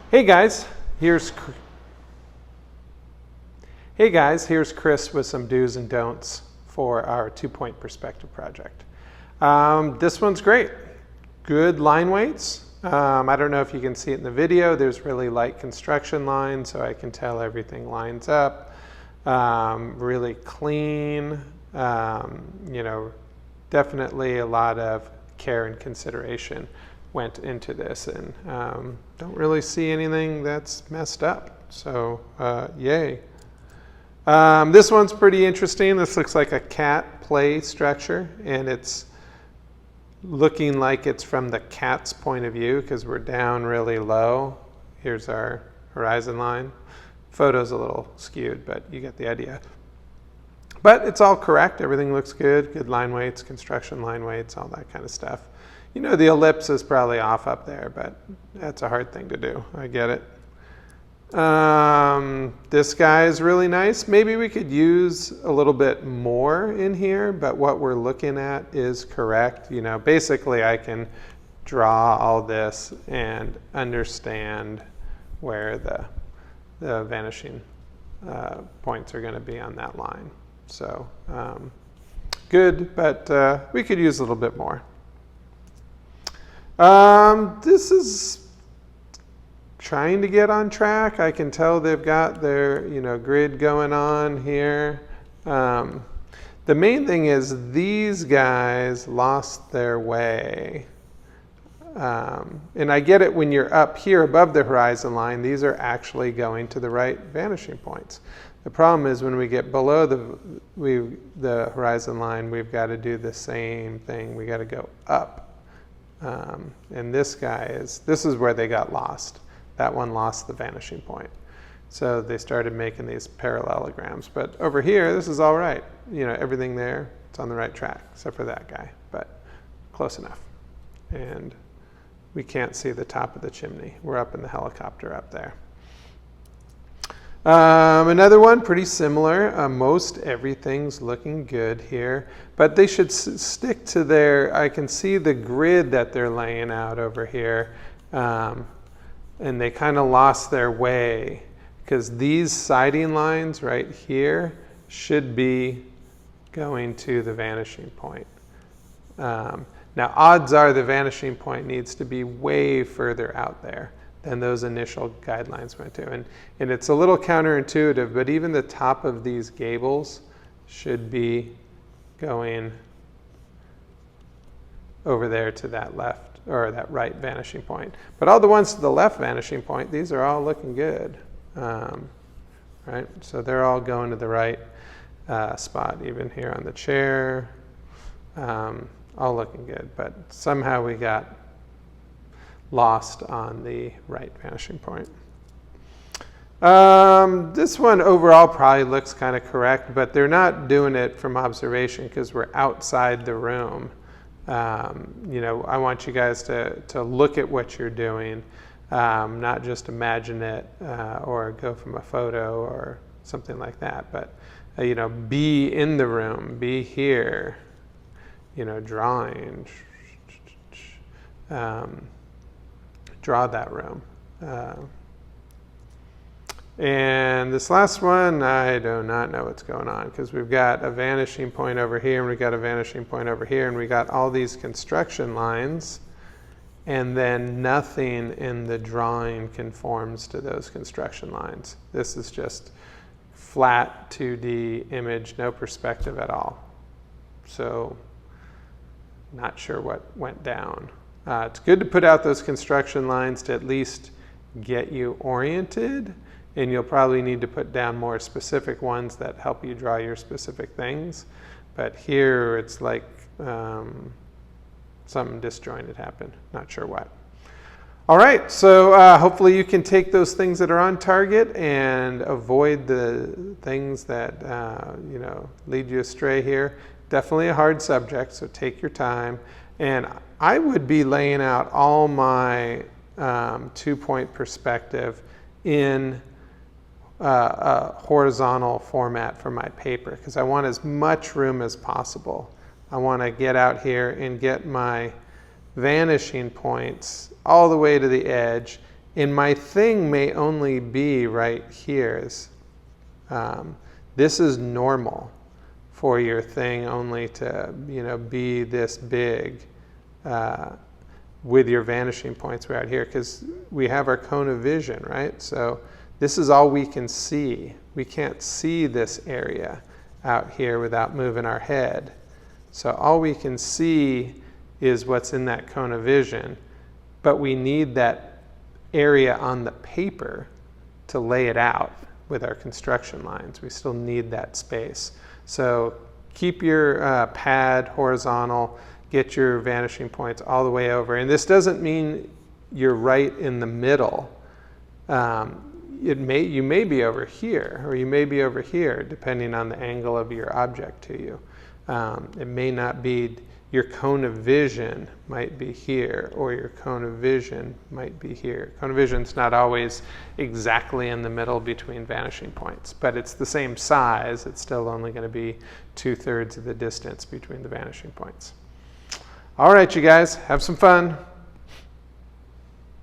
Hey guys, here's Chris with some do's and don'ts for our 2-point perspective project. This one's great. Good line weights. I don't know if you can see it in the video. There's really light construction lines, so I can tell everything lines up. Really clean. Definitely a lot of care and consideration went into this, and don't really see anything that's messed up. So yay. This one's pretty interesting. This looks like a cat play structure, and it's looking like it's from the cat's point of view because we're down really low. Here's our horizon line. Photo's a little skewed, but you get the idea. But it's all correct. Everything looks good. Good line weights, construction line weights, all that kind of stuff. You know, the ellipse is probably off up there, but that's a hard thing to do. I get it. This guy is really nice. Maybe we could use a little bit more in here, but what we're looking at is correct. You know, basically I can draw all this and understand where the vanishing points are going to be on that line. So good, but we could use a little bit more. This is trying to get on track. I can tell they've got their grid going on here. The main thing is these guys lost their way. And I get it when you're up here above the horizon line, these are actually going to the right vanishing points. The problem is when we get below the horizon line, we've got to do the same thing. We got to go up. And this is where they got lost. That one lost the vanishing point. So they started making these parallelograms. But over here, this is all right. Everything there, it's on the right track, except for that guy, but close enough. And we can't see the top of the chimney. We're up in the helicopter up there. Another one, pretty similar. Most everything's looking good here, but they should stick to I can see the grid that they're laying out over here, and they kind of lost their way because these siding lines right here should be going to the vanishing point. Now, odds are the vanishing point needs to be way further out there than those initial guidelines went to. And it's a little counterintuitive, but even the top of these gables should be going over there to that left or that right vanishing point. But all the ones to the left vanishing point, these are all looking good. Right? So they're all going to the right spot, even here on the chair. All looking good, but somehow we got lost on the right vanishing point. This one overall probably looks kind of correct, but they're not doing it from observation because we're outside the room. I want you guys to look at what you're doing, not just imagine it or go from a photo or something like that, but be in the room, be here. Drawing, draw that room. And this last one, I do not know what's going on because we've got a vanishing point over here and we've got a vanishing point over here and we got all these construction lines and then nothing in the drawing conforms to those construction lines. This is just flat 2D image, no perspective at all. So not sure what went down. It's good to put out those construction lines to at least get you oriented, and you'll probably need to put down more specific ones that help you draw your specific things. But here it's like something disjointed happened, not sure what. All right, so hopefully you can take those things that are on target and avoid the things that lead you astray here. Definitely a hard subject, so take your time. And I would be laying out all my 2-point perspective in a horizontal format for my paper because I want as much room as possible. I want to get out here and get my vanishing points all the way to the edge And my thing may only be right here. This is normal for your thing only to, be this big with your vanishing points right here, because we have our cone of vision, right? So this is all we can see. We can't see this area out here without moving our head. So all we can see is what's in that cone of vision, but we need that area on the paper to lay it out with our construction lines. We still need that space. So keep your pad horizontal, get your vanishing points all the way over. And this doesn't mean you're right in the middle. You may be over here, or you may be over here, depending on the angle of your object to you. It may not be, your cone of vision might be here, or your cone of vision might be here. Cone of vision's not always exactly in the middle between vanishing points, but it's the same size. It's still only going to be 2/3 of the distance between the vanishing points. All right, you guys, have some fun.